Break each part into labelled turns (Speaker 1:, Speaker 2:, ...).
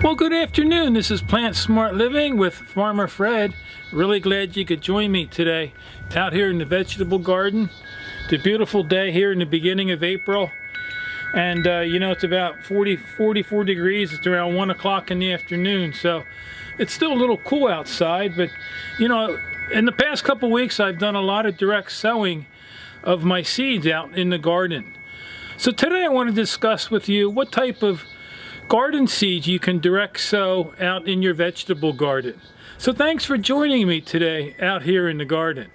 Speaker 1: Well, good afternoon. This is Plant Smart Living with Farmer Fred. Really glad you could join me today out here in the vegetable garden. It's a beautiful day here in the beginning of April. And you know, it's about 44 degrees. It's around 1 o'clock in the afternoon. So it's still a little cool outside. But, you know, in the past couple weeks, I've done a lot of direct sowing of my seeds out in the garden. So today I want to discuss with you what type of garden seeds you can direct sow out in your vegetable garden. So thanks for joining me today out here in the garden.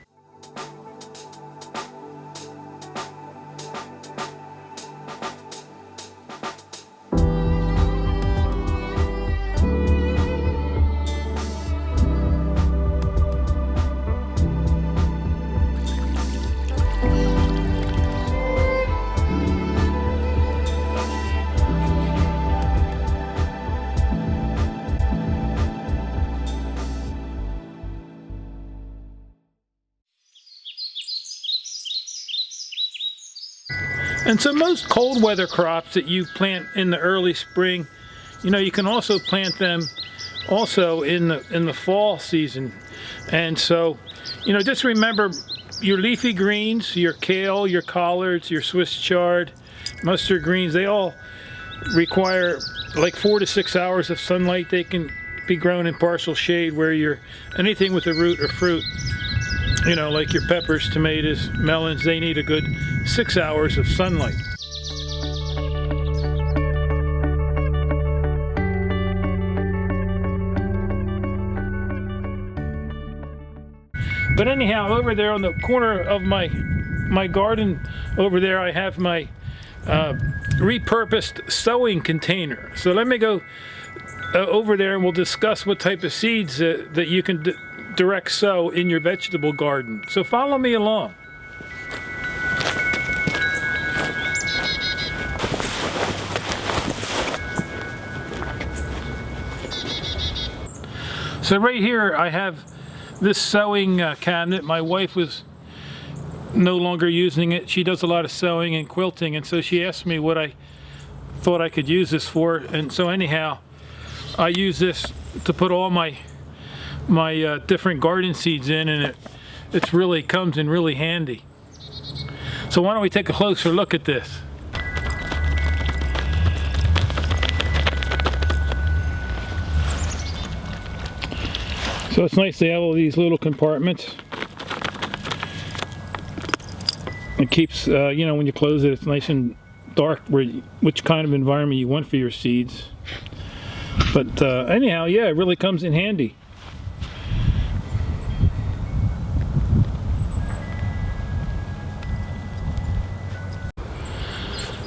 Speaker 1: And so most cold weather crops that you plant in the early spring, you know, you can also plant them also in the fall season. And so, you know, just remember your leafy greens, your kale, your collards, your Swiss chard, mustard greens, they all require like 4 to 6 hours of sunlight. They can be grown in partial shade, where anything with a root or fruit, you know, like your peppers, tomatoes, melons, they need a good 6 hours of sunlight. But anyhow, over there on the corner of my garden, over there I have my repurposed sowing container. So let me go over there and we'll discuss what type of seeds that you can direct sow in your vegetable garden. So follow me along. So right here I have this sewing cabinet. My wife was no longer using it. She does a lot of sewing and quilting, and so she asked me what I thought I could use this for. And so anyhow, I use this to put all my different garden seeds in, and it really comes in really handy. So why don't we take a closer look at this. So it's nice to have all these little compartments. It keeps, you know, when you close it, it's nice and dark which kind of environment you want for your seeds. But anyhow, yeah, it really comes in handy.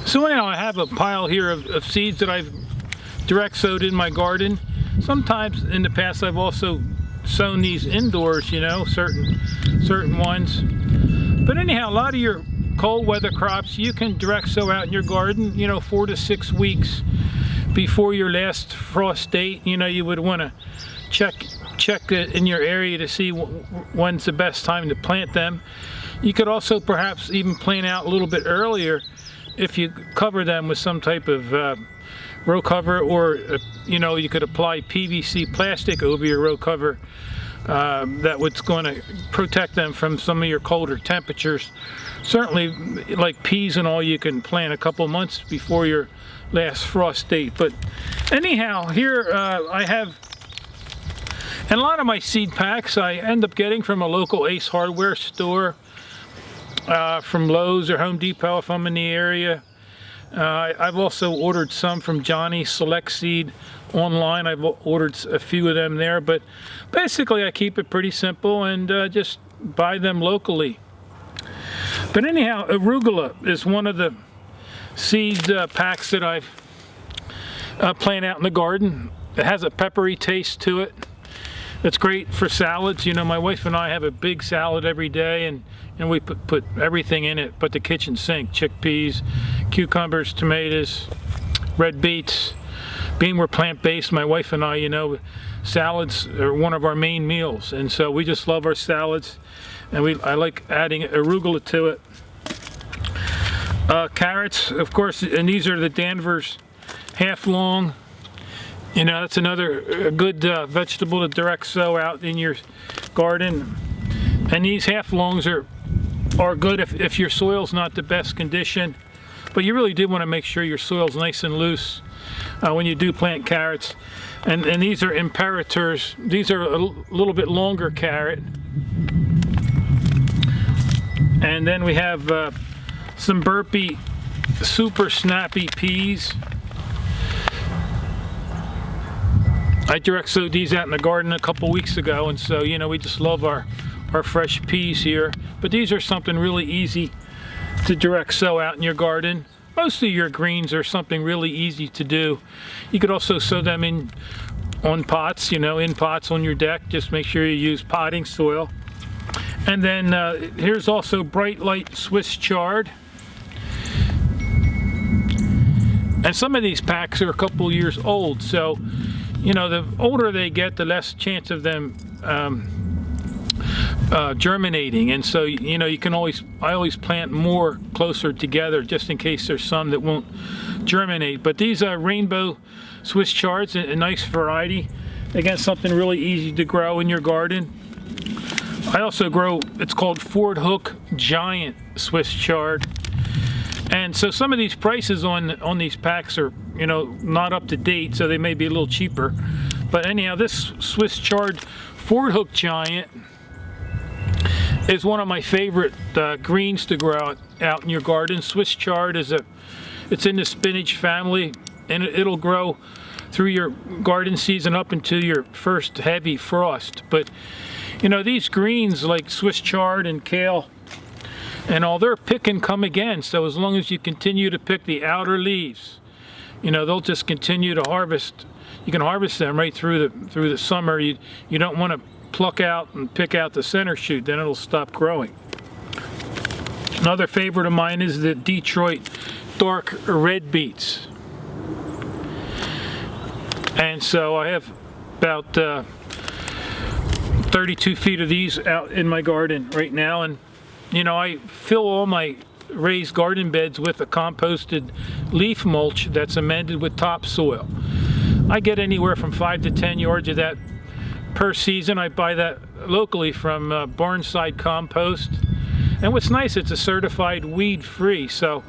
Speaker 1: So anyhow, I have a pile here of seeds that I've direct sowed in my garden. Sometimes in the past I've also sown these indoors, you know, certain ones. But anyhow, a lot of your cold weather crops you can direct sow out in your garden, you know, 4 to 6 weeks before your last frost date. You know, you would want to check it in your area to see when's the best time to plant them. You could also perhaps even plant out a little bit earlier if you cover them with some type of row cover, or you know, you could apply PVC plastic over your row cover that was going to protect them from some of your colder temperatures. Certainly, like peas and all, you can plant a couple months before your last frost date. But anyhow, here I have, and a lot of my seed packs I end up getting from a local Ace hardware store, from Lowe's or Home Depot if I'm in the area. I've also ordered some from Johnny Select Seed online. I've ordered a few of them there, but basically I keep it pretty simple and just buy them locally. But anyhow, arugula is one of the seed packs that I've planted out in the garden. It has a peppery taste to it. It's great for salads. You know, my wife and I have a big salad every day, and we put everything in it but the kitchen sink: chickpeas, cucumbers, tomatoes, red beets. Being we're plant-based, my wife and I, you know, salads are one of our main meals, and so we just love our salads, and I like adding arugula to it. Carrots, of course, and these are the Danvers half long. You know, that's another good vegetable to direct sow out in your garden. And these half-longs are good if your soil's not the best condition. But you really do want to make sure your soil's nice and loose when you do plant carrots. And these are imperators. These are a little bit longer carrot. And then we have some Burpee super snappy peas. I direct sowed these out in the garden a couple weeks ago, and so, you know, we just love our fresh peas here. But these are something really easy to direct sow out in your garden. Most of your greens are something really easy to do. You could also sow them on pots, you know, in pots on your deck. Just make sure you use potting soil. And then here's also Bright Light Swiss Chard. And some of these packs are a couple years old, so, you know, the older they get, the less chance of them germinating. And so, you know, I always plant more closer together just in case there's some that won't germinate. But these are Rainbow Swiss Chards, a nice variety. Again, something really easy to grow in your garden. I also grow, it's called Ford Hook Giant Swiss Chard. And so some of these prices on these packs are, you know, not up to date, so they may be a little cheaper. But anyhow, this Swiss Chard Ford Hook Giant is one of my favorite greens to grow out in your garden. Swiss Chard it's in the spinach family, and it'll grow through your garden season up until your first heavy frost. But, you know, these greens like Swiss Chard and kale and all, they're pick and come again. So as long as you continue to pick the outer leaves, you know, they'll just continue to harvest. You can harvest them right through the summer. You don't want to pluck out and pick out the center shoot, then it'll stop growing. Another favorite of mine is the Detroit dark red beets. And so I have about 32 feet of these out in my garden right now. And, you know, I fill all my raised garden beds with a composted leaf mulch that's amended with topsoil. I get anywhere from 5 to 10 yards of that per season. I buy that locally from Barnside Compost. And what's nice, it's a certified weed-free. So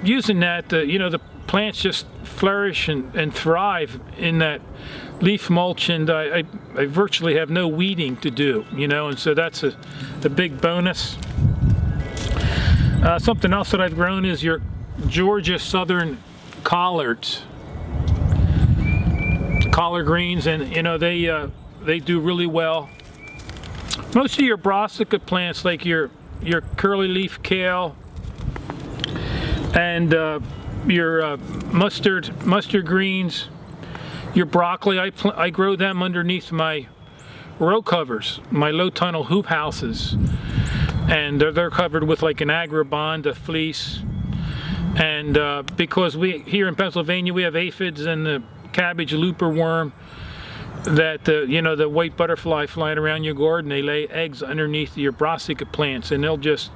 Speaker 1: using that, you know, the plants just flourish and thrive in that leaf mulch, and I virtually have no weeding to do, you know, and so that's a big bonus. Something else that I've grown is your Georgia Southern collards. Collard greens, and, you know, they do really well. Most of your brassica plants, like your curly leaf kale and your mustard greens, your broccoli, I grow them underneath my row covers, my low tunnel hoop houses, and they're covered with like an agribond, a fleece. And because we here in Pennsylvania, we have aphids and the cabbage looper worm, that you know, the white butterfly flying around your garden, they lay eggs underneath your brassica plants, and they'll just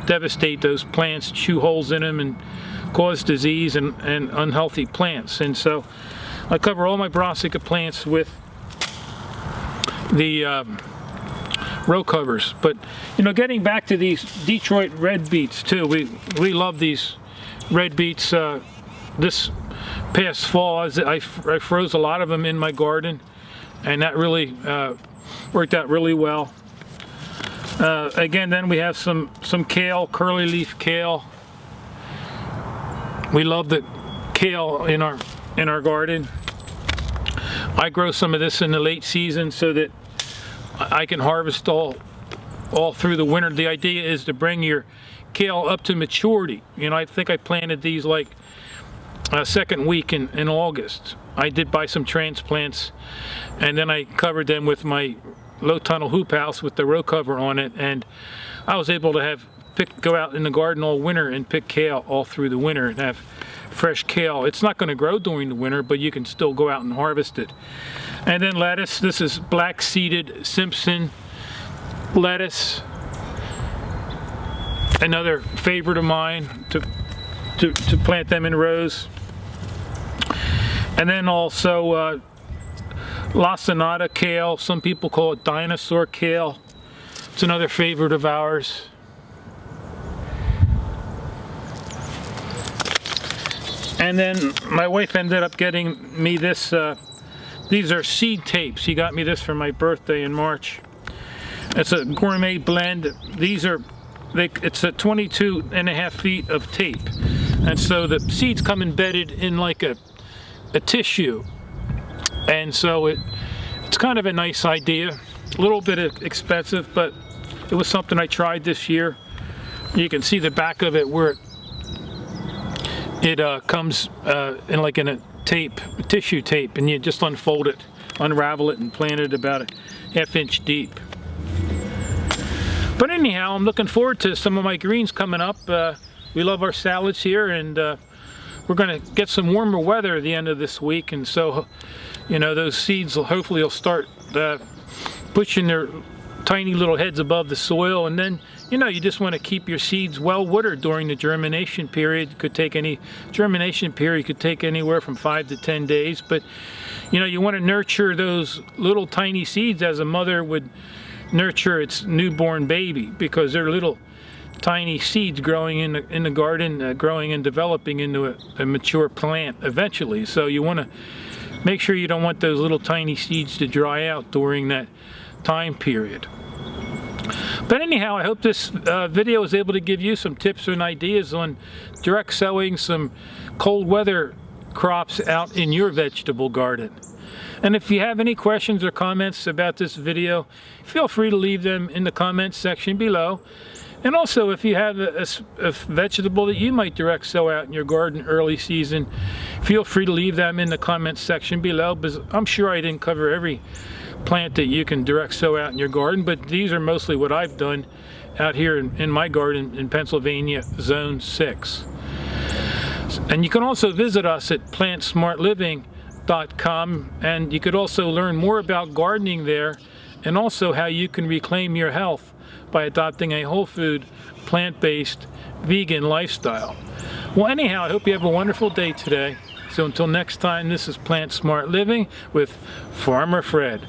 Speaker 1: devastate those plants, chew holes in them, and cause disease and unhealthy plants. And so I cover all my brassica plants with the row covers. But, you know, getting back to these Detroit red beets too, we love these red beets. This past fall, I froze a lot of them in my garden, and that really worked out really well. Again, then we have some kale, curly leaf kale. We love the kale in our garden. I grow some of this in the late season so that I can harvest all through the winter. The idea is to bring your kale up to maturity. You know, I think I planted these like second week in August. I did buy some transplants, and then I covered them with my low tunnel hoop house with the row cover on it, and I was able to go out in the garden all winter and pick kale all through the winter and have fresh kale. It's not going to grow during the winter, but you can still go out and harvest it. And then lettuce. This is black seeded Simpson lettuce, another favorite of mine to plant them in rows. And then also lacinato kale. Some people call it dinosaur kale. It's another favorite of ours. And then my wife ended up getting me this, these are seed tapes. She got me this for my birthday in March. It's a gourmet blend. These are, it's a 22.5 feet of tape. And so the seeds come embedded in like a tissue. And so it's kind of a nice idea. A little bit expensive, but it was something I tried this year. You can see the back of it where it comes in a tape, a tissue tape, and you just unfold it, unravel it, and plant it about a ½ inch deep. But anyhow, I'm looking forward to some of my greens coming up. We love our salads here, and we're going to get some warmer weather at the end of this week, and so, you know, those seeds will hopefully start pushing their tiny little heads above the soil. And then, you know, you just want to keep your seeds well watered during the germination period. It could take anywhere from 5 to 10 days, but you know, you want to nurture those little tiny seeds as a mother would nurture its newborn baby, because they're little tiny seeds growing in the garden, growing and developing into a mature plant eventually. So you want to make sure you don't want those little tiny seeds to dry out during that time period. But anyhow, I hope this video is able to give you some tips and ideas on direct sowing some cold weather crops out in your vegetable garden. And if you have any questions or comments about this video, feel free to leave them in the comments section below. And also, if you have a vegetable that you might direct sow out in your garden early season, feel free to leave them in the comments section below, because I'm sure I didn't cover every plant that you can direct sow out in your garden, but these are mostly what I've done out here in my garden in Pennsylvania, Zone 6. And you can also visit us at plantsmartliving.com, and you could also learn more about gardening there, and also how you can reclaim your health by adopting a whole food, plant-based, vegan lifestyle. Well, anyhow, I hope you have a wonderful day today. So until next time, this is Plant Smart Living with Farmer Fred.